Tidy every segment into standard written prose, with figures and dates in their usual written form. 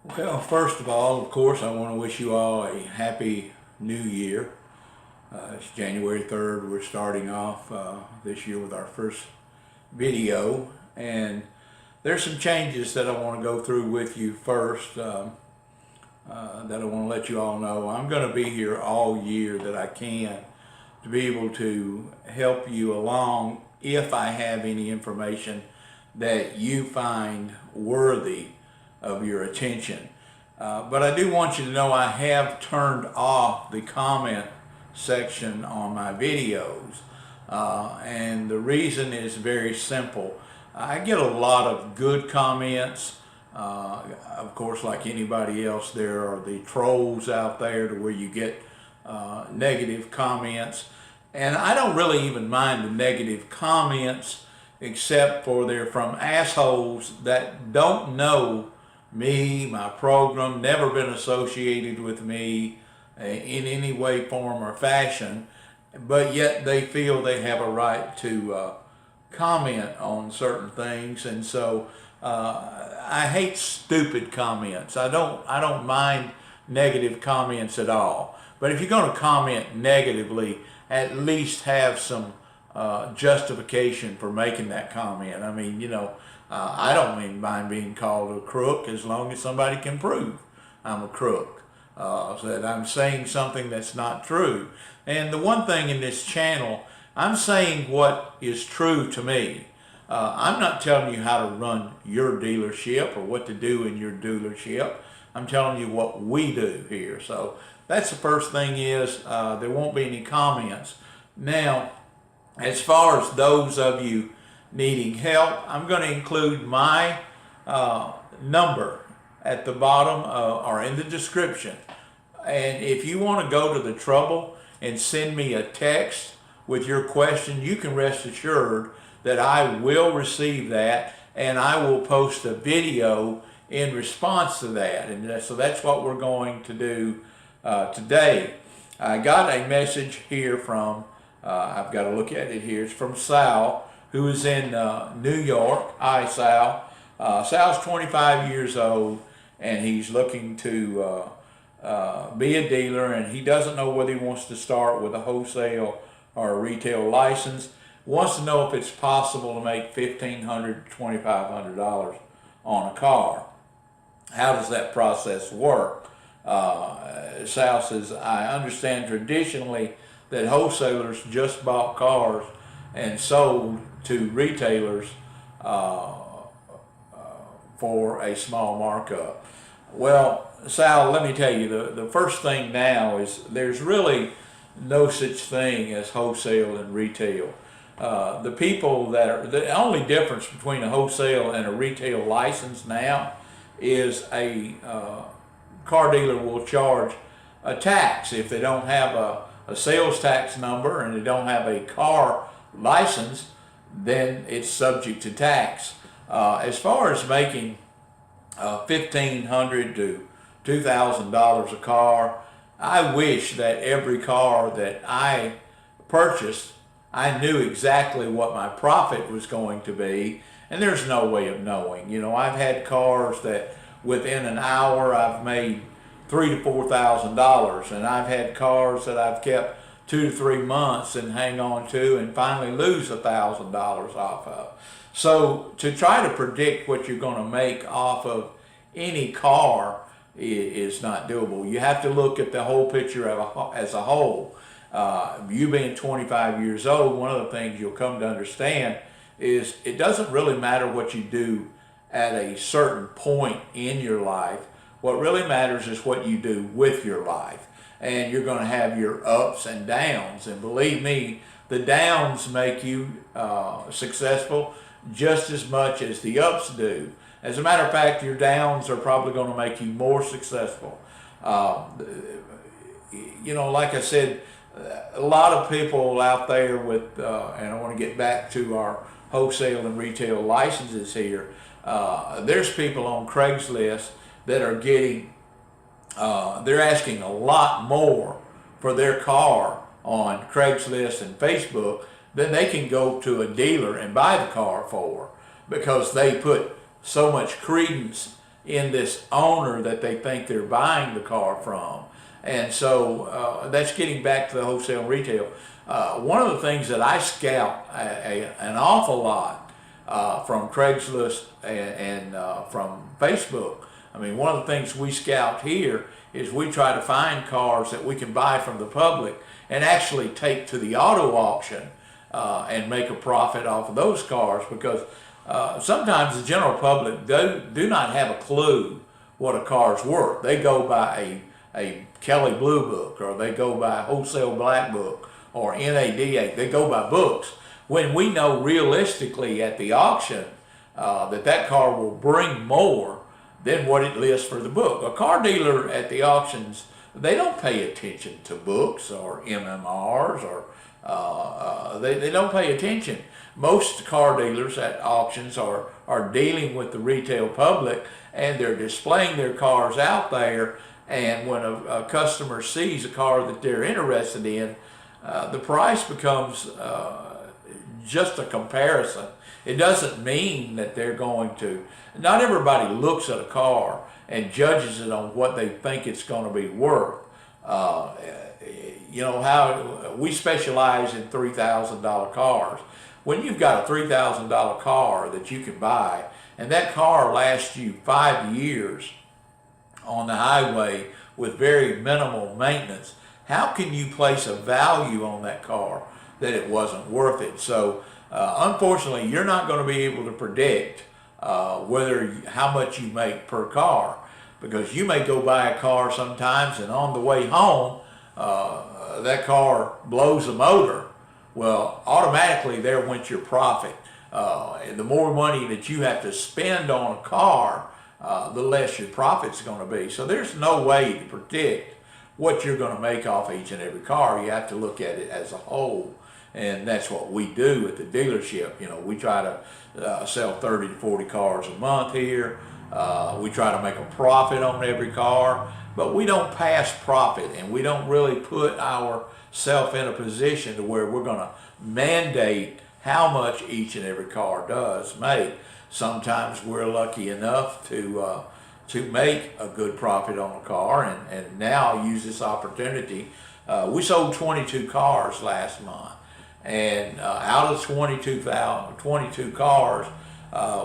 Well, first of all, of course, I want to wish you all a happy new year. It's January 3rd. We're starting off this year with our first video, and there's some changes that I want to go through with you first that I want to let you all know. I'm going to be here all year that I can to be able to help you along if I have any information that you find worthy of your attention. But I do want you to know I have turned off the comment section on my videos. And the reason is very simple. I get a lot of good comments. Of course, like anybody else, there are the trolls out there to where you get negative comments. And I don't really even mind the negative comments, except for they're from assholes that don't know me, my program, never been associated with me in any way, form, or fashion, but yet they feel they have a right to comment on certain things. And so I hate stupid comments. I don't mind negative comments at all. But if you're going to comment negatively, at least have some justification for making that comment. I mean, I don't mind being called a crook as long as somebody can prove I'm a crook. So that I'm saying something that's not true. And the one thing in this channel, I'm saying what is true to me. I'm not telling you how to run your dealership or what to do in your dealership. I'm telling you what we do here. So that's the first thing is there won't be any comments. Now, as far as those of you needing help, I'm going to include my number at the bottom or in the description. And if you want to go to the trouble and send me a text with your question, you can rest assured that I will receive that and I will post a video in response to that. And so that's what we're going to do today. I got a message here from, I've got to look at it here, it's from Sal, who is in New York. Hi, Sal. Sal's 25 years old, and he's looking to be a dealer, and he doesn't know whether he wants to start with a wholesale or a retail license. Wants to know if it's possible to make $1,500 to $2,500 on a car. How does that process work? Sal says, I understand traditionally that wholesalers just bought cars and sold to retailers for a small markup. Well, Sal, let me tell you, the first thing now is there's really no such thing as wholesale and retail. The people that are, the only difference between a wholesale and a retail license now is a car dealer will charge a tax. If they don't have a sales tax number and they don't have a car license, then it's subject to tax. As far as making $1,500 to $2,000 a car, I wish that every car that I purchased, I knew exactly what my profit was going to be, and there's no way of knowing. I've had cars that within an hour I've made $3,000 to $4,000, and I've had cars that I've kept 2 to 3 months and hang on to and finally lose $1,000 off of. So to try to predict what you're going to make off of any car is not doable. You have to look at the whole picture as a whole. You being 25 years old, one of the things you'll come to understand is it doesn't really matter what you do at a certain point in your life. What really matters is what you do with your life. And you're going to have your ups and downs. And believe me, the downs make you successful just as much as the ups do. As a matter of fact, your downs are probably going to make you more successful. Like I said, a lot of people out there with, and I want to get back to our wholesale and retail licenses here, there's people on Craigslist that are getting, they're asking a lot more for their car on Craigslist and Facebook than they can go to a dealer and buy the car for, because they put so much credence in this owner that they think they're buying the car from. And so that's getting back to the wholesale and retail. One of the things that I scout an awful lot from Craigslist and from Facebook. I mean, one of the things we scout here is we try to find cars that we can buy from the public and actually take to the auto auction and make a profit off of those cars, because sometimes the general public do not have a clue what a car's worth. They go by a Kelly Blue Book, or they go by a Wholesale Black Book, or NADA. They go by books, when we know realistically at the auction that car will bring more than what it lists for the book. A car dealer at the auctions, they don't pay attention to books or MMRs, or they don't pay attention. Most car dealers at auctions are dealing with the retail public, and they're displaying their cars out there, and when a customer sees a car that they're interested in, the price becomes just a comparison. It doesn't mean that they're going to, not everybody looks at a car and judges it on what they think it's going to be worth. You know, how we specialize in $3,000 cars. When you've got a $3,000 car that you can buy, and that car lasts you 5 years on the highway with very minimal maintenance, how can you place a value on that car that it wasn't worth it? So unfortunately, you're not going to be able to predict how much you make per car, because you may go buy a car sometimes, and on the way home that car blows the motor. Well, automatically there went your profit. And the more money that you have to spend on a car, the less your profit's going to be. So there's no way to predict what you're going to make off each and every car. You have to look at it as a whole. And that's what we do at the dealership. You know, we try to sell 30 to 40 cars a month here. We try to make a profit on every car, but we don't pass profit, and we don't really put ourselves in a position to where we're going to mandate how much each and every car does make. Sometimes we're lucky enough to make a good profit on a car, and now use this opportunity. We sold 22 cars last month, and out of 22 cars,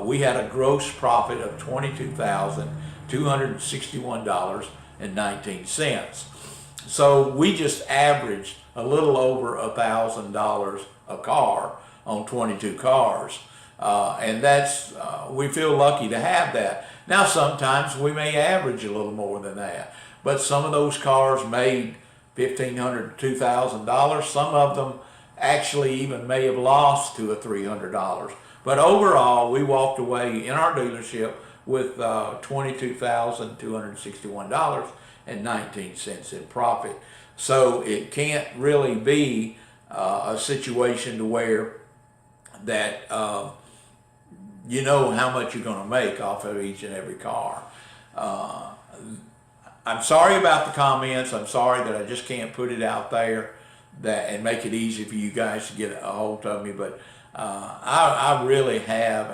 we had a gross profit of $22,261.19. So we just averaged a little over $1,000 a car on 22 cars. And that's, we feel lucky to have that. Now sometimes we may average a little more than that, but some of those cars made $1,500 to $2,000. Some of them actually even may have lost to $300. But overall, we walked away in our dealership with $22,261.19 in profit. So it can't really be a situation to where that you know how much you're going to make off of each and every car. I'm sorry about the comments. I'm sorry that I just can't put it out there and make it easy for you guys to get a hold of me. But I really have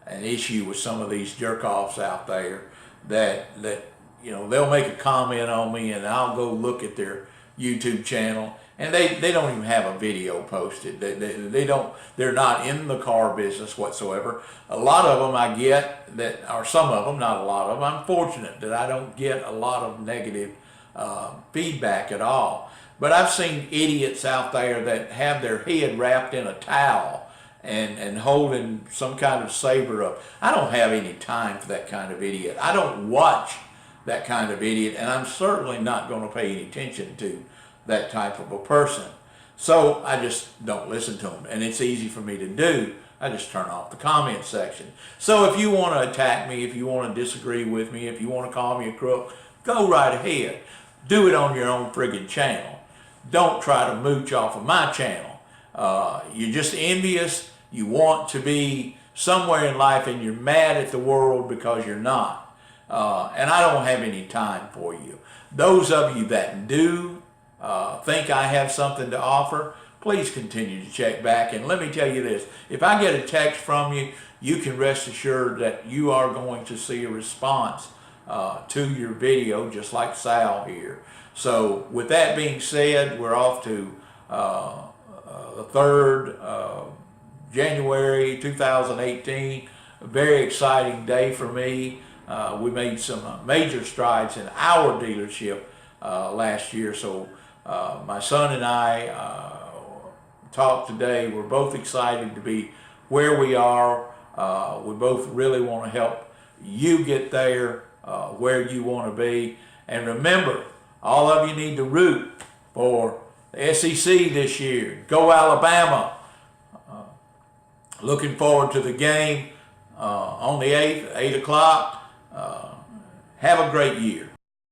an issue with some of these jerk-offs out there that you know, they'll make a comment on me, and I'll go look at their YouTube channel, and they don't even have a video posted. They're not in the car business whatsoever. A lot of them I get or some of them, not a lot of them. I'm fortunate that I don't get a lot of negative feedback at all. But I've seen idiots out there that have their head wrapped in a towel and holding some kind of saber up. I don't have any time for that kind of idiot. I don't watch that kind of idiot, and I'm certainly not going to pay any attention to that type of a person. So I just don't listen to them, and it's easy for me to do. I just turn off the comment section. So if you want to attack me, if you want to disagree with me, if you want to call me a crook, go right ahead. Do it on your own friggin' channel. Don't try to mooch off of my channel. You're just envious. You want to be somewhere in life, and you're mad at the world because you're not. And I don't have any time for you. Those of you that do think I have something to offer, please continue to check back. And let me tell you this, if I get a text from you, you can rest assured that you are going to see a response to your video, just like Sal here. So with that being said, we're off to the 3rd January 2018. A very exciting day for me. We made some major strides in our dealership last year. So my son and I talked today. We're both excited to be where we are. We both really want to help you get there where you want to be. And remember, all of you need to root for the SEC this year. Go Alabama. Looking forward to the game on the 8th, 8 o'clock. Have a great year.